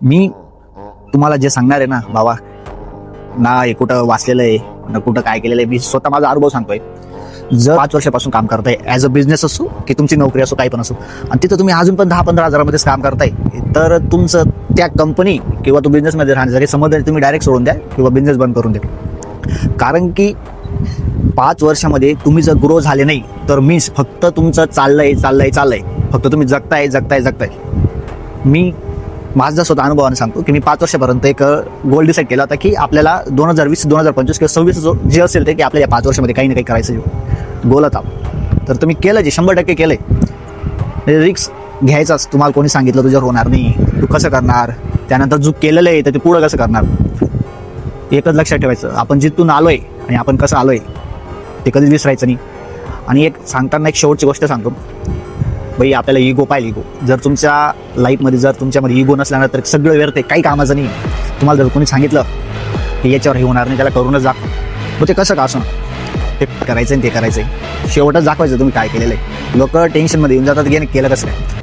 मी तुम्हाला जे सांगणार आहे ना बाबा, ना हे कुठं वाचलेलं आहे ना कुठं काय केलेलं आहे, मी स्वतः माझा अनुभव सांगतोय. जर 5 वर्षापासून काम करताय, ॲज अ बिझनेस असो की तुमची नोकरी असो, काही पण असो, आणि तिथं तुम्ही अजून पण 10-15 हजारामध्येच काम करताय, तर तुमचं त्या कंपनी किंवा तो बिझनेसमध्ये राहण्यासाठी समज तुम्ही डायरेक्ट सोडून द्या किंवा बिझनेस बंद करून द्या. कारण की 5 वर्षामध्ये तुम्ही जर ग्रो झाले नाही तर मीन्स फक्त तुमचं चाललंय, फक्त तुम्ही जगताय. मी माझा स्वतः अनुभवाने सांगतो की मी 5 वर्षापर्यंत एक गोल डिसाईड केला होता की आपल्याला 2020, 2025 किंवा 26 जे असेल ते की आपल्या या 5 वर्षामध्ये काही ना काही करायचं गोल होता. तर तुम्ही केलं, जे 100% केलंय. रिक्स घ्यायचाच. तुम्हाला कोणी सांगितलं तुझ्यावर होणार नाही, तू कसं करणार, त्यानंतर जो केलेलं आहे तर ते पुढं कसं करणार. एकच लक्षात ठेवायचं, आपण जिथून आलोय आणि आपण कसं आलोय ते कधीच विसरायचं नाही. आणि एक सांगताना एक शेवटची गोष्ट सांगतो बाई, आपल्याला इगो पाहिजे. इगो जर तुमच्या लाईफमध्ये, जर तुमच्यामध्ये इगो नसल्यानंतर तर सगळं व्यर्थ आहे, काही कामाचं नाही. तुम्हाला जर कोणी सांगितलं की याच्यावर हे होणार नाही, त्याला करूनच जा, मग ते कसं का असं ते करायचं आणि ते करायचं, शेवटच दाखवायचं तुम्ही काय केलेलं आहे. लोक टेन्शनमध्ये येऊन जातात की केलं कसं काय.